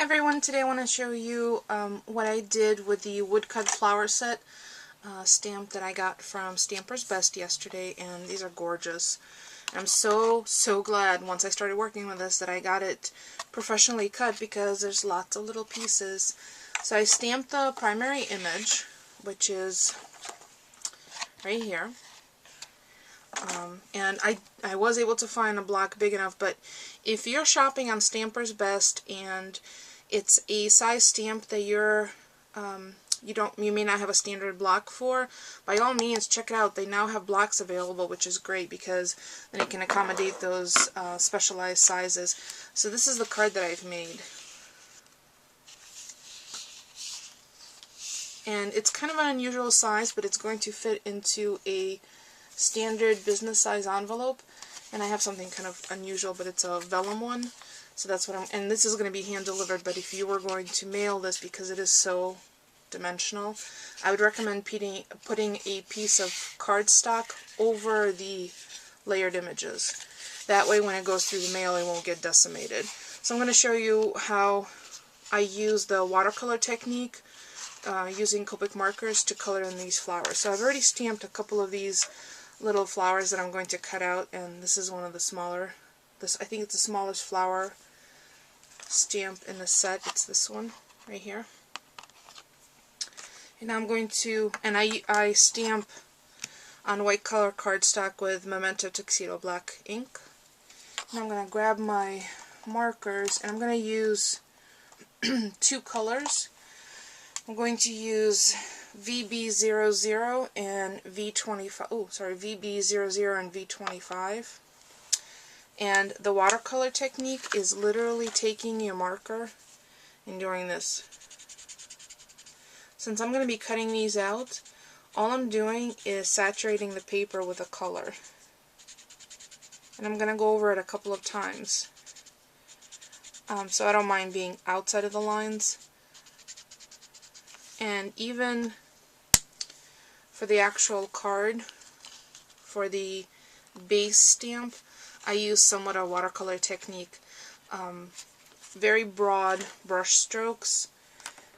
everyone, today I want to show you what I did with the Woodcut flower set stamp that I got from StampersBest yesterday, and these are gorgeous. And I'm so glad once I started working with this that I got it professionally cut, because there's lots of little pieces. So I stamped the primary image, which is right here. And I was able to find a block big enough, but if you're shopping on StampersBest and it's a size stamp that you may not have a standard block for, by all means check it out. They now have blocks available, which is great because then it can accommodate those specialized sizes. So this is the card that I've made. And it's kind of an unusual size, but it's going to fit into a standard business size envelope. And I have something kind of unusual, but it's a vellum one. So that's what and this is going to be hand delivered, but if you were going to mail this, because it is so dimensional, I would recommend putting a piece of cardstock over the layered images. That way when it goes through the mail it won't get decimated. So I'm going to show you how I use the watercolor technique using Copic markers to color in these flowers. So I've already stamped a couple of these little flowers that I'm going to cut out, and this is one of the smaller. I think it's the smallest flower stamp in the set. It's this one right here. And now I'm going to, and I stamp on white color cardstock with Memento Tuxedo black ink. And I'm going to grab my markers, and I'm going to use two colors. I'm going to use VB00 and V25. Oh, sorry, VB00 and V25. And the watercolor technique is literally taking your marker and doing this. Since I'm going to be cutting these out, all I'm doing is saturating the paper with a color. And I'm going to go over it a couple of times. So I don't mind being outside of the lines. And even for the actual card, for the base stamp, I use somewhat a watercolor technique. Very broad brush strokes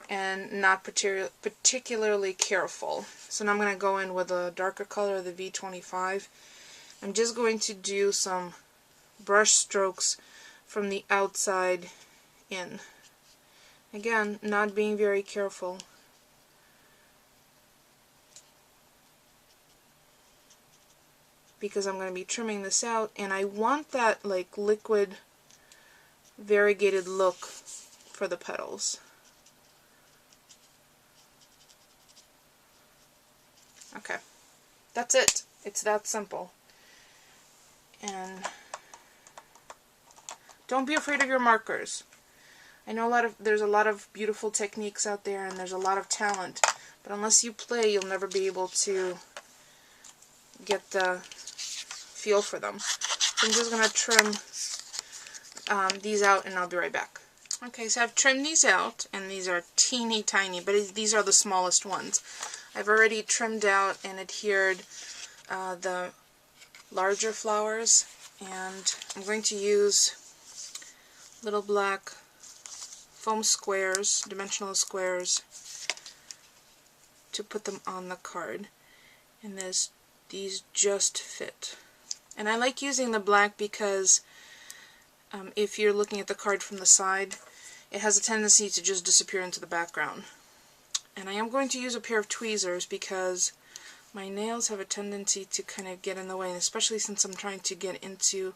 and not particularly careful. So now I'm going to go in with a darker color, the V25. I'm just going to do some brush strokes from the outside in. Again, not being very careful. Because I'm going to be trimming this out, and I want that like liquid variegated look for the petals. Okay, that's it. It's that simple. And don't be afraid of your markers. I know there's a lot of beautiful techniques out there, and there's a lot of talent, but unless you play, you'll never be able to get the feel for them. So I'm just going to trim these out, and I'll be right back. Okay, so I've trimmed these out, and these are teeny tiny, but these are the smallest ones. I've already trimmed out and adhered the larger flowers, and I'm going to use little black foam squares, dimensional squares, to put them on the card. And these just fit. And I like using the black because if you're looking at the card from the side, it has a tendency to just disappear into the background. And I am going to use a pair of tweezers because my nails have a tendency to kind of get in the way, and especially since I'm trying to get into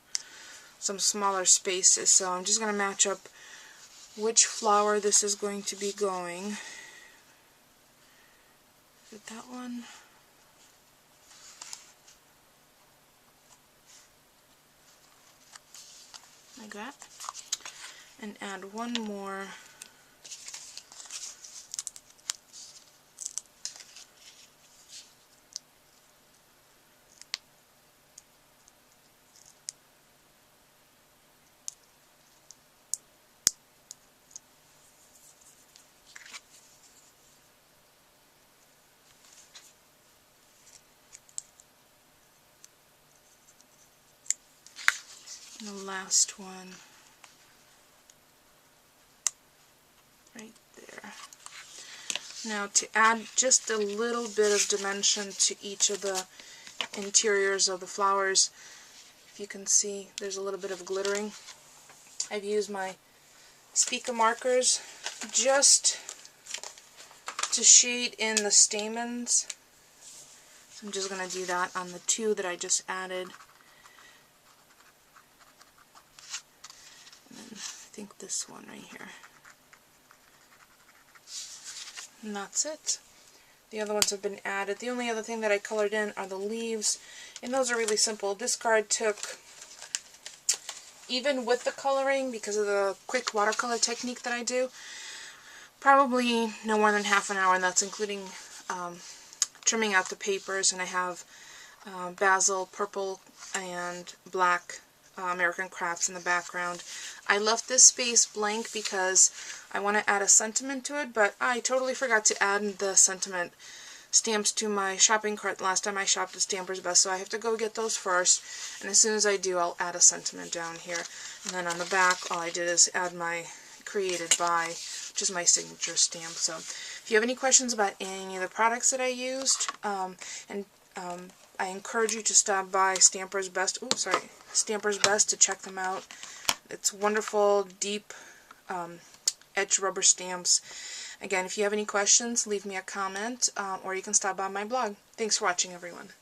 some smaller spaces. So I'm just going to match up which flower this is going to be going. Is it that one? Like that, and add one more and the last one. Now to add just a little bit of dimension to each of the interiors of the flowers, if you can see there's a little bit of glittering. I've used my Spica markers just to shade in the stamens. So I'm just going to do that on the two that I just added. And then I think this one right here. And that's it. The other ones have been added. The only other thing that I colored in are the leaves, and those are really simple. This card took, even with the coloring, because of the quick watercolor technique that I do, probably no more than half an hour, and that's including trimming out the papers. And I have basil, purple, and black American Crafts in the background. I left this space blank because I want to add a sentiment to it, but I totally forgot to add the sentiment stamps to my shopping cart last time I shopped at StampersBest, so I have to go get those first, and as soon as I do, I'll add a sentiment down here. And then on the back, all I did is add my created by, which is my signature stamp. So if you have any questions about any of the products that I used, I encourage you to stop by StampersBest to check them out. It's wonderful, deep etched rubber stamps. Again, if you have any questions, leave me a comment, or you can stop by my blog. Thanks for watching, everyone.